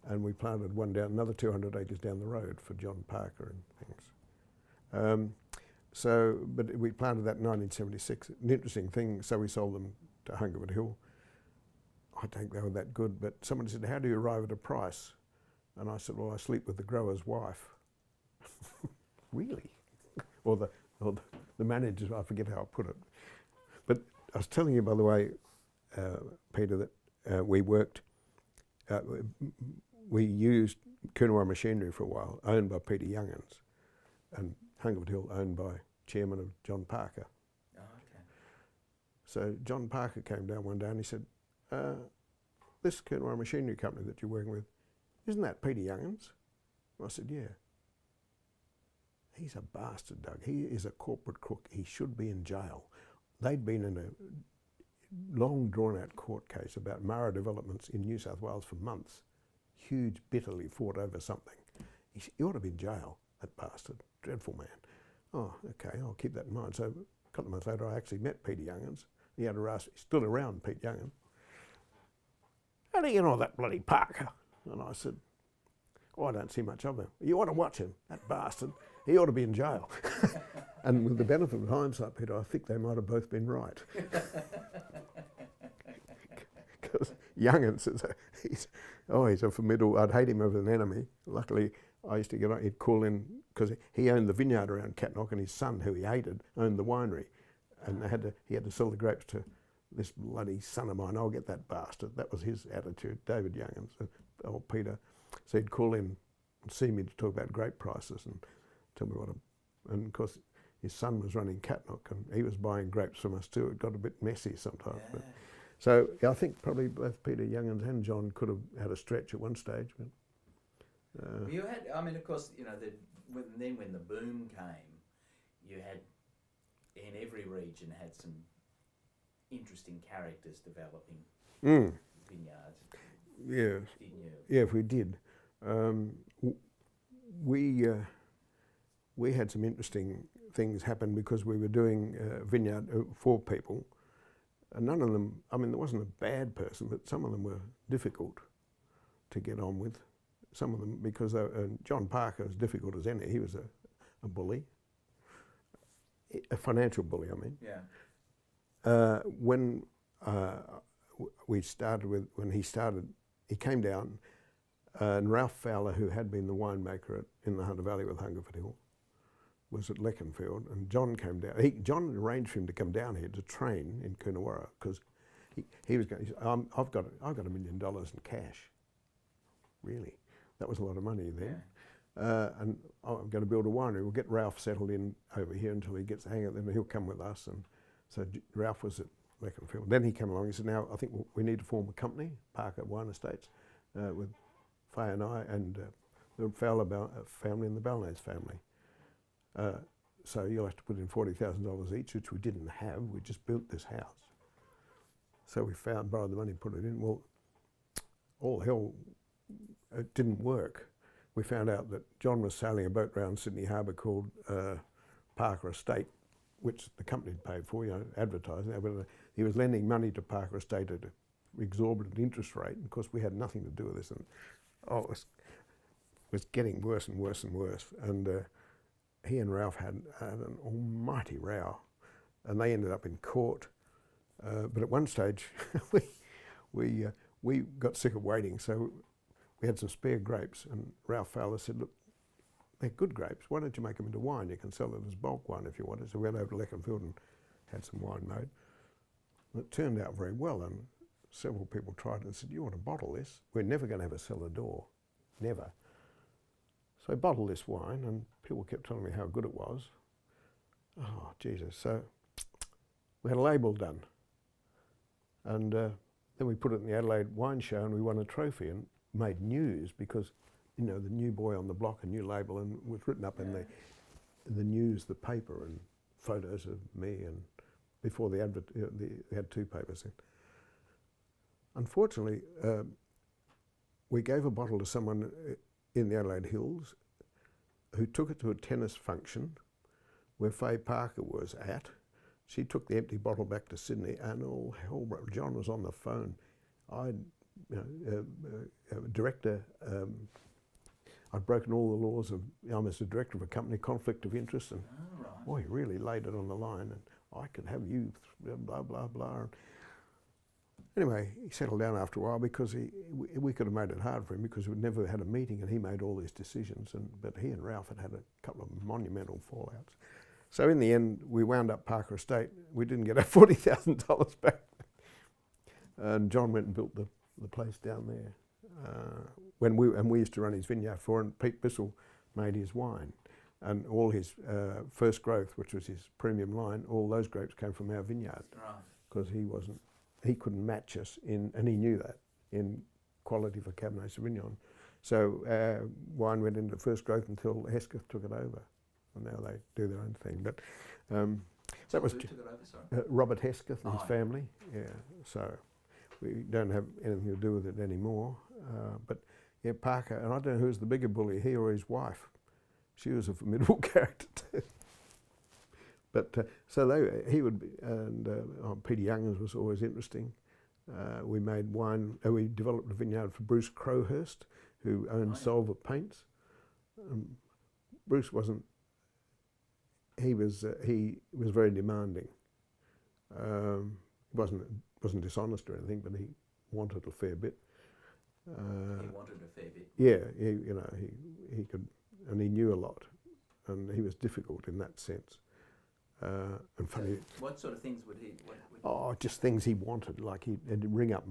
and we planted one down, another 200 acres down the road for John Parker and things. But we planted that in 1976. An interesting thing, so we sold them to Hungerford Hill. I don't think they were that good, but someone said, "How do you arrive at a price?" And I said, "Well, I sleep with the grower's wife." Really? or the managers, I forget how I put it. But I was telling you, by the way, Peter, that we worked, we used Tr1 machinery for a while, owned by Peter Youngins, and Hungerford Hill owned by chairman of John Parker. Oh, okay. So John Parker came down one day and he said, this Tr1 machinery company that you're working with, isn't that Peter Youngins? I said, yeah. He's a bastard, Doug. He is a corporate crook. He should be in jail. They'd been in a long drawn-out court case about Murray developments in New South Wales for months. Huge, bitterly fought over something. He ought to be in jail, that bastard. Dreadful man. Oh, okay, I'll keep that in mind. So a couple of months later, I actually met Peter Youngins. He had a he's still around, Pete Youngins. How do you know that bloody Parker? And I said, oh, I don't see much of him. You ought to watch him, that bastard. He ought to be in jail. And with the benefit of hindsight, Peter, I think they might have both been right. Because Youngins is he's a formidable, I'd hate him as an enemy. Luckily, I used to he'd call in, because he owned the vineyard around Katnock, and his son, who he hated, owned the winery. And he had to sell the grapes to this bloody son of mine. I'll get that bastard. That was his attitude, David Youngins, old Peter. So he'd call in and see me to talk about grape prices and tell me and of course his son was running Katnock and he was buying grapes from us too. It got a bit messy sometimes. Yeah. But, so I think probably both Peter Youngins and John could have had a stretch at one stage. But, you had, I mean, of course, you know, when the boom came, you had, in every region, had some interesting characters developing vineyards. Yeah. Didn't you? Yeah, we did. We had some interesting things happen because we were doing vineyard for people. And none of them, I mean, there wasn't a bad person, but some of them were difficult to get on with. Some of them, because John Parker was difficult as any. He was a bully, a financial bully, I mean. Yeah. When he came down, and Ralph Fowler, who had been the winemaker in the Hunter Valley with Hungerford Hill, was at Leconfield, and John came down. John arranged for him to come down here to train in Coonawarra because he was going. He said, I've got $1 million in cash. Really, that was a lot of money then. Yeah. And I'm going to build a winery. We'll get Ralph settled in over here until he gets the hang of it. Then he'll come with us. And so Ralph was at Leconfield. Then he came along. He said, "Now I think we need to form a company, Parker Wine Estates, with Faye and I and the Fowler family and the Balnays family. So you'll have to put in $40,000 each, which we didn't have. We just built this house. So we borrowed the money, put it in. Well, all hell, it didn't work. We found out that John was sailing a boat around Sydney Harbour called Parker Estate, which the company had paid for, advertising. But he was lending money to Parker Estate at an exorbitant interest rate. And of course, we had nothing to do with this. And it was getting worse and worse and worse. And he and Ralph had an almighty row, and they ended up in court. But at one stage, we got sick of waiting, so we had some spare grapes, and Ralph Fowler said, "Look, they're good grapes. Why don't you make them into wine? You can sell it as bulk wine if you want it." So we went over to Leconfield and had some wine made. And it turned out very well, and several people tried it and said, "You want to bottle this? We're never going to have a cellar door, never." So I bottled this wine, and people kept telling me how good it was. Oh, Jesus. So we had a label done. And then we put it in the Adelaide Wine Show, and we won a trophy and made news because, the new boy on the block, a new label, and was written up in the news, the paper, and photos of me. And before the advert, we had two papers then. Unfortunately, we gave a bottle to someone in the Adelaide Hills who took it to a tennis function where Faye Parker was at. She took the empty bottle back to Sydney, and all hell broke. John was on the phone. Director, I'd broken all the laws of, I'm as a director of a company, conflict of interest, and boy, he really laid it on the line, and I could have you, blah, blah, blah. Anyway, he settled down after a while because we could have made it hard for him because we'd never had a meeting and he made all these decisions. But he and Ralph had a couple of monumental fallouts. So in the end, we wound up Parker Estate. We didn't get our $40,000 back. And John went and built the place down there. We used to run his vineyard for him. Pete Bissell made his wine. And all his first growth, which was his premium line, all those grapes came from our vineyard. Because he couldn't match us and he knew that, in quality for Cabernet Sauvignon. So wine went into first growth until Hesketh took it over. And now they do their own thing. But that was who took it over, sorry? Robert Hesketh and his family. Yeah, so we don't have anything to do with it anymore. But yeah, Parker, and I don't know who's the bigger bully, he or his wife. She was a formidable character too. But so he would be, and Peter Youngers was always interesting. We made wine. We developed a vineyard for Bruce Crowhurst, who owned Solver Paints. Bruce wasn't. He was very demanding. He wasn't dishonest or anything, but he wanted a fair bit. He wanted a fair bit. Yeah, he could, and he knew a lot, and he was difficult in that sense. And funny. So what sort of things would he? Just things he wanted. Like he'd ring up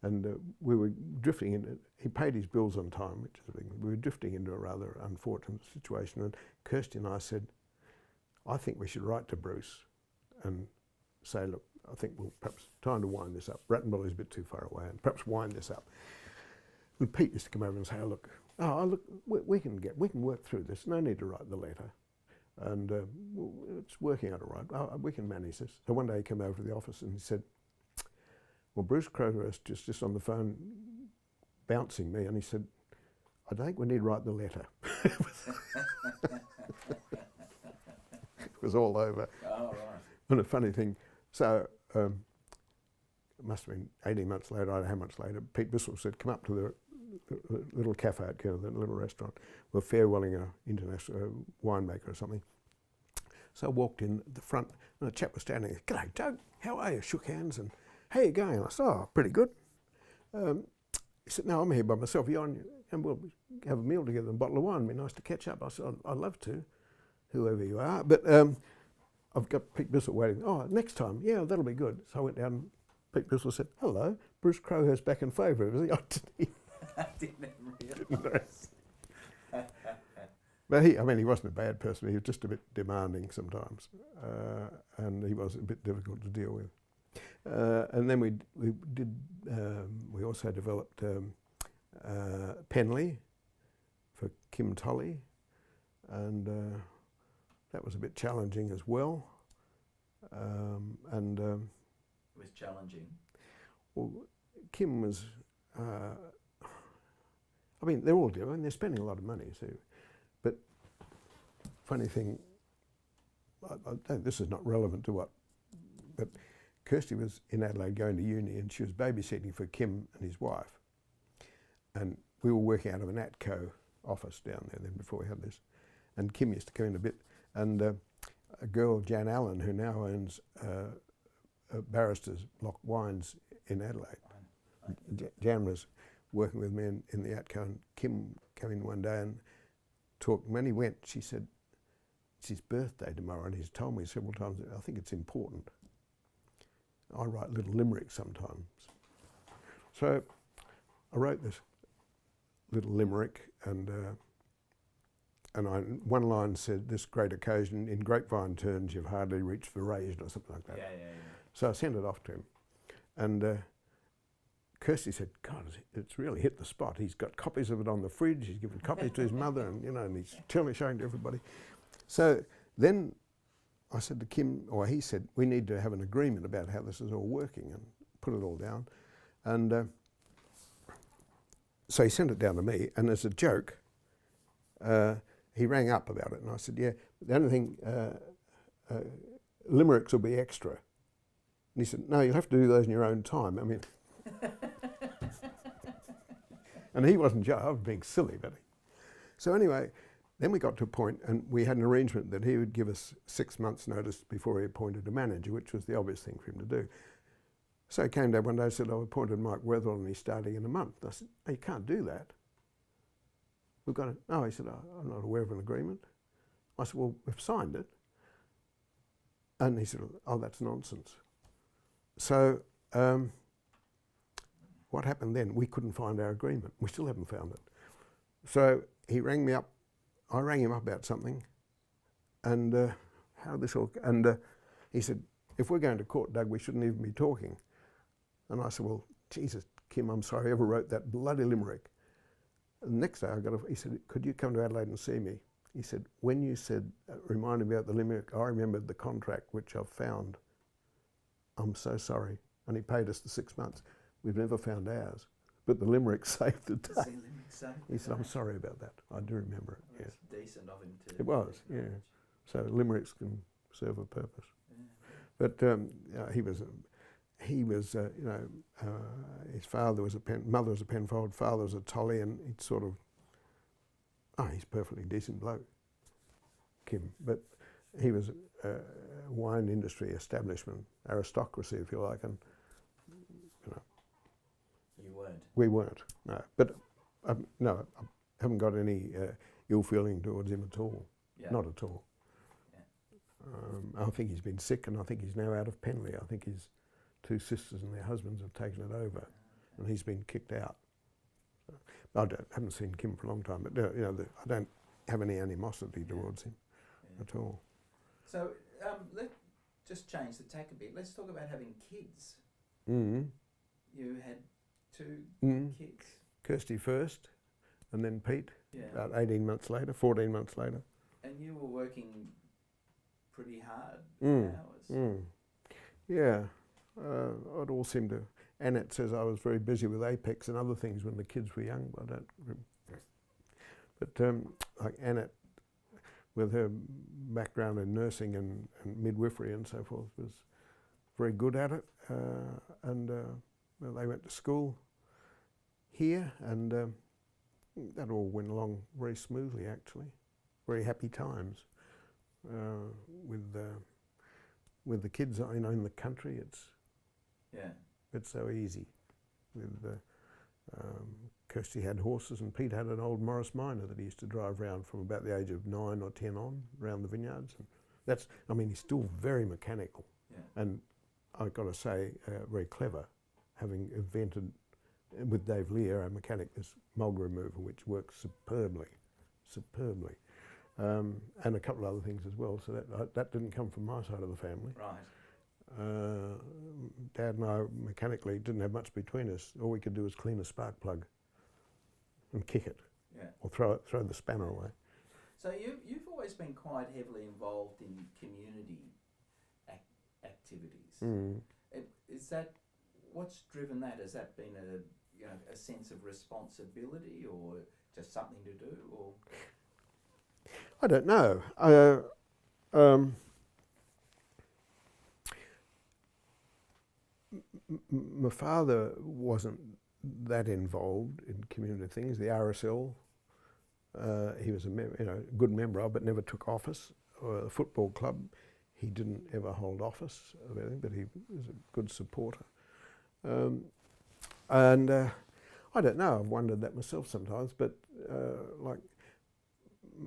and we were drifting into. He paid his bills on time, which is a big. We were drifting into a rather unfortunate situation, and Kirsty and I said, I think we should write to Bruce and say, look, I think we'll perhaps time to wind this up. Rattenbury's a bit too far away, and perhaps wind this up. And Pete used to come over and say, look, we can work through this. No need to write the letter. And it's working out all right. We can manage this. So one day he came over to the office and he said, well, Bruce Crowhurst just on the phone bouncing me, and he said, I think we need to write the letter. It was all over. Oh, right. And a funny thing, so it must have been 18 months later, I don't know how much later, Pete Bissell said, come up to the little cafe at the little restaurant. We're Fairwelling, international winemaker or something. So I walked in at the front, and a chap was standing there. G'day, Doug, how are you? Shook hands, and how you going? I said, oh, pretty good. He said, no, I'm here by myself. You on? And we'll have a meal together and a bottle of wine. It'd be nice to catch up. I said, I'd love to, whoever you are. But I've got Pete Bissell waiting. Oh, next time, yeah, that'll be good. So I went down. Pete Bissell said, hello, Bruce Crowhurst back in favour. I didn't realise. But he wasn't a bad person. He was just a bit demanding sometimes, and he was a bit difficult to deal with. And then we also developed Penley for Kim Tolley, and that was a bit challenging as well. It was challenging. Well, Kim was. I mean, they're all doing. They're spending a lot of money, so. But funny thing, this is not relevant to what. But Kirsty was in Adelaide going to uni, and she was babysitting for Kim and his wife. And we were working out of an ATCO office down there then before we had this. And Kim used to come in a bit. And a girl, Jan Allen, who now owns Barrister's Block Wines in Adelaide. Jan was working with me in the ATCO, and Kim came in one day and talked. When he went, she said, it's his birthday tomorrow, and he's told me several times that I think it's important. I write little limericks sometimes. So I wrote this little limerick, and one line said, this great occasion, in grapevine terms, you've hardly reached Veration, or something like that. Yeah. So I sent it off to him, and Kirsty said, God, it's really hit the spot. He's got copies of it on the fridge, he's given copies to his mother, and and he's showing to everybody. So then I said to Kim, or he said, we need to have an agreement about how this is all working, and put it all down. And so he sent it down to me, and as a joke, he rang up about it, and I said, yeah, the only thing, limericks will be extra. And he said, no, you'll have to do those in your own time. I mean, and he wasn't, I was being silly, but so anyway, then we got to a point, and we had an arrangement that he would give us 6 months' notice before he appointed a manager, which was the obvious thing for him to do. So he came down one day and said, I've appointed Mike Wetherill and he's starting in a month. I said, oh, you can't do that. We've got to, no, he said, I'm not aware of an agreement. I said, well, we've signed it. And he said, oh, that's nonsense. So what happened then? We couldn't find our agreement. We still haven't found it. So he rang me up. I rang him up about something, and he said, if we're going to court, Doug, we shouldn't even be talking. And I said, well, Jesus, Kim, I'm sorry I ever wrote that bloody limerick. And the next day he said, could you come to Adelaide and see me? He said, when you said, reminded me about the limerick, I remembered the contract which I've found. I'm so sorry. And he paid us the 6 months. We've never found ours. But the limerick saved the day. He said, I'm sorry about that. I do remember it. Well, it's decent of him to... It was, yeah. So limericks can serve a purpose. Yeah. But he was, his father was mother was a Penfold, father was a Tolley, and he'd sort of, he's a perfectly decent bloke, Kim. But he was a wine industry establishment, aristocracy, if you like, and you weren't. We weren't, no. But no, I haven't got any ill feeling towards him at all. Yeah. Not at all. Yeah. I think he's been sick, and I think he's now out of Penley. I think his two sisters and their husbands have taken it over, and he's been kicked out. So, I haven't seen Kim for a long time, but I don't have any animosity towards him at all. So let's just change the tack a bit. Let's talk about having kids. Mm-hmm. You had two kids? Kirsty first, and then Pete, about 18 months later, 14 months later. And you were working pretty hard hours. Yeah, it all seemed to... Annette says I was very busy with Apex and other things when the kids were young, but I don't... But like Annette, with her background in nursing and midwifery and so forth, was very good at it. Well, they went to school here, and that all went along very smoothly, actually. Very happy times with the kids. In the country, it's so easy. With Kirsty had horses, and Pete had an old Morris Minor that he used to drive around from about the age of 9 or 10 on, around the vineyards. And he's still very mechanical, and I've got to say, very clever, having invented with Dave Lear, our mechanic, this mulga remover, which works superbly. And a couple of other things as well. So that didn't come from my side of the family. Right. Dad and I mechanically didn't have much between us. All we could do was clean a spark plug and kick it, or throw the spanner away. So you've always been quite heavily involved in community activities. Is that what's driven that? Has that been a sense of responsibility, or just something to do, or? I don't know. My father wasn't that involved in community things. The RSL, he was a good member of, but never took office. The football club, he didn't ever hold office of anything, but he was a good supporter. And I don't know, I've wondered that myself sometimes, but like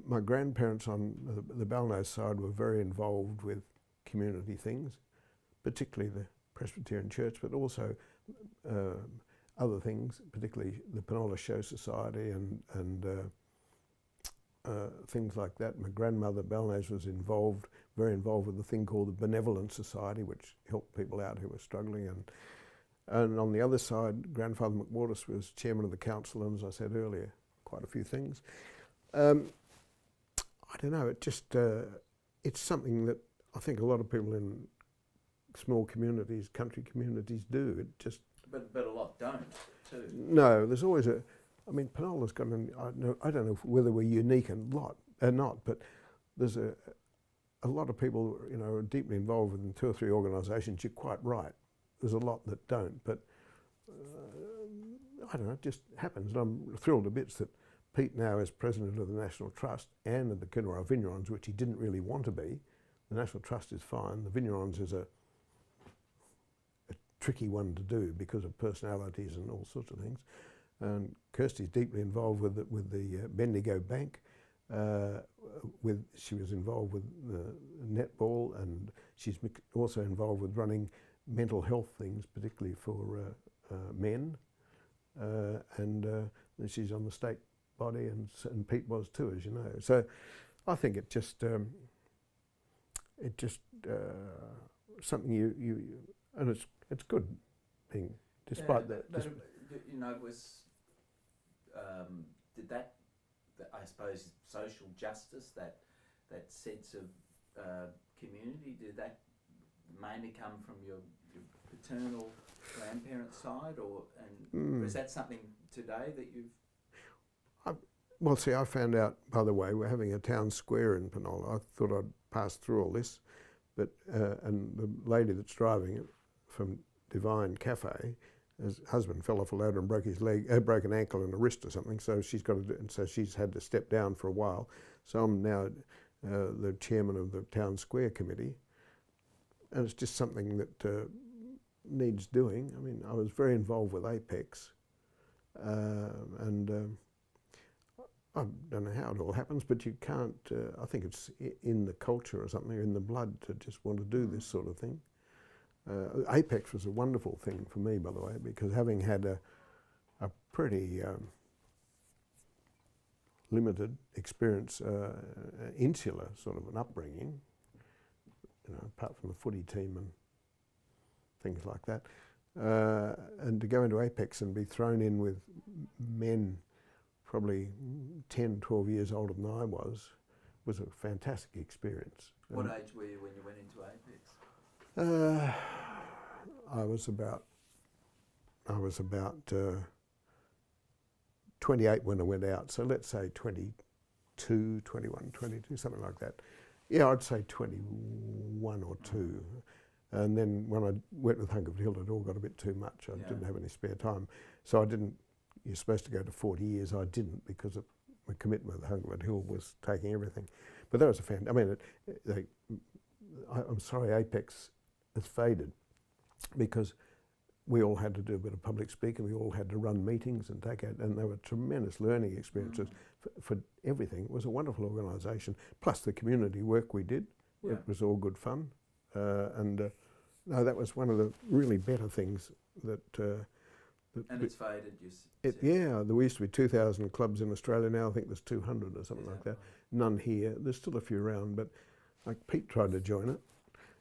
my grandparents on the Balnose side were very involved with community things, particularly the Presbyterian Church, but also other things, particularly the Penola Show Society and things like that. My grandmother Balnose was very involved with a thing called the Benevolent Society, which helped people out who were struggling. And on the other side, Grandfather McWater's was chairman of the council, and as I said earlier, quite a few things. I don't know, it's something that I think a lot of people in small communities, country communities do. It just... But a lot don't, too. No, there's always Penola's got I don't know whether we're unique or not, but there's a lot of people, are deeply involved in 2 or 3 organisations. You're quite right. There's a lot that don't, but I don't know, it just happens. And I'm thrilled to bits that Pete now is president of the National Trust and of the Coonawarra Vignerons, which he didn't really want to be. The National Trust is fine. The Vignerons is a tricky one to do because of personalities and all sorts of things. And Kirsty's deeply involved with the Bendigo Bank. She was involved with the netball, and she's also involved with running mental health things, particularly for men, and she's on the state body, and Pete was too, as you know. So I think it just something you and it's good being despite that. You know, it was did that, I suppose, social justice, that sense of community, did that mainly come from your paternal grandparents' side, or is that something today that you've? Well, see, I found out, by the way, we're having a town square in Penola. I thought I'd pass through all this, but and the lady that's driving it from Divine Cafe, his husband fell off a ladder and broke his leg, broke an ankle and a wrist or something. So she's got to do, and so she's had to step down for a while. So I'm now the chairman of the town square committee, and it's just something that needs doing. I mean, I was very involved with Apex, and I don't know how it all happens, but you can't. I think it's in the culture or something, in the blood, to just want to do this sort of thing. Apex was a wonderful thing for me, by the way, because having had a pretty limited experience, insular sort of an upbringing, you know, apart from the footy team and things like that, and to go into Apex and be thrown in with men probably 10, 12 years older than I was a fantastic experience. What age were you when you went into Apex? I was about 28 when I went out, so let's say 22, 21, 22, something like that. Yeah, I'd say 21 or 2. And then when I went with Hungerford Hill, it all got a bit too much. I didn't have any spare time. So I didn't, you're supposed to go to 40 years. I didn't, because of my commitment with Hungerford Hill was taking everything. But that was a fan. I mean, I'm sorry, Apex has faded, because we all had to do a bit of public speaking. We all had to run meetings and take out, and they were tremendous learning experiences for everything. It was a wonderful organisation. Plus the community work we did, it was all good fun. No, that was one of the really better things that. And it's faded, you said. Yeah, there used to be 2,000 clubs in Australia. Now I think there's 200 or something like that. None here. There's still a few around, but like Pete tried to join it,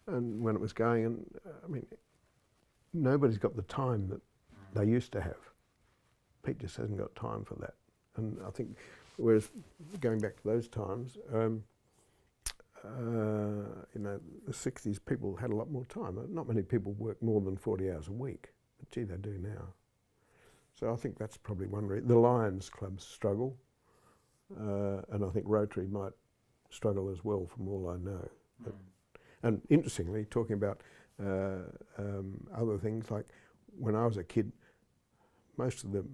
and when it was going, and I mean, nobody's got the time that they used to have. Pete just hasn't got time for that, and I think, whereas going back to those times, you know, the 60s, people had a lot more time. Not many people work more than 40 hours a week, but gee, they do now. So I think that's probably one reason. The Lions clubs struggle, and I think Rotary might struggle as well, from all I know. But, and interestingly, talking about other things, like when I was a kid, most of the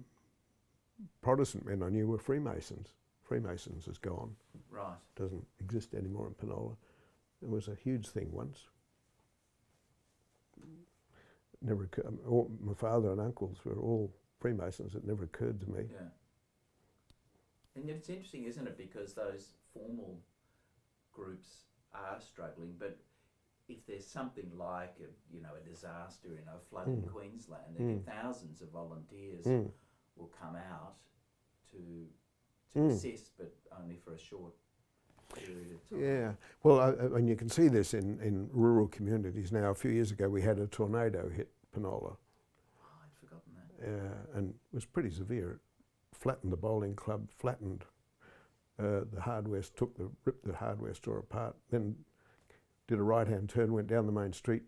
Protestant men I knew were Freemasons. Freemasons has gone. Right. Doesn't exist anymore in Penola. It was a huge thing once. Never occurred. My father and uncles were all Freemasons. It never occurred to me. Yeah. And yet it's interesting, isn't it? Because those formal groups are struggling, but if there's something like a disaster, flood in Queensland, then thousands of volunteers will come out to assist, but only for a short period of time. Yeah, well, and you can see this in rural communities now. A few years ago, we had a tornado hit Penola. Oh, I'd forgotten that. And it was pretty severe. It flattened the bowling club, flattened the hardware, ripped the hardware store apart, then did a right-hand turn, went down the main street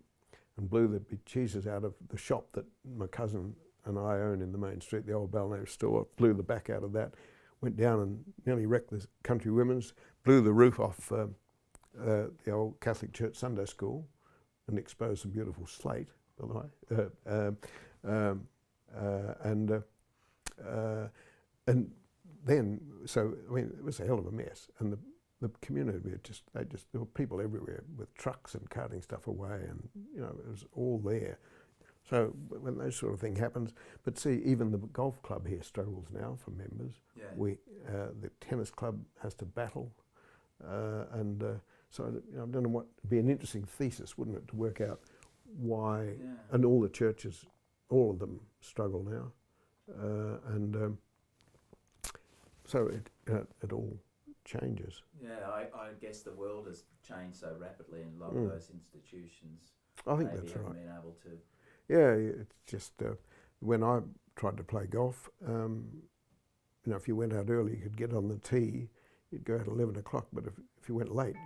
and blew the big cheeses out of the shop that my cousin and I own in the main street, the old Balnave store, blew the back out of that, went down and nearly wrecked the Country Women's, blew the roof off the old Catholic Church Sunday School and exposed some beautiful slate, by the way. And then, so, I mean, it was a hell of a mess. And the community, there were people everywhere with trucks and carting stuff away, and, it was all there. So when those sort of thing happens, but see, even the golf club here struggles now for members. Yeah. The tennis club has to battle, and So I don't know what, it'd be an interesting thesis, wouldn't it, to work out why, Yeah. and all the churches, all of them struggle now. So it all changes. Yeah, I guess the world has changed so rapidly, and a lot of those institutions I think maybe that's haven't right. been able to. Yeah, it's just when I tried to play golf, if you went out early, you could get on the tee. You'd go out at 11 o'clock, but if you went late,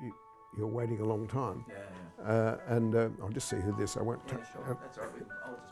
you're waiting a long time. Yeah. And I'll just see who this. I won't. Yeah, sure. That's all right. I'll just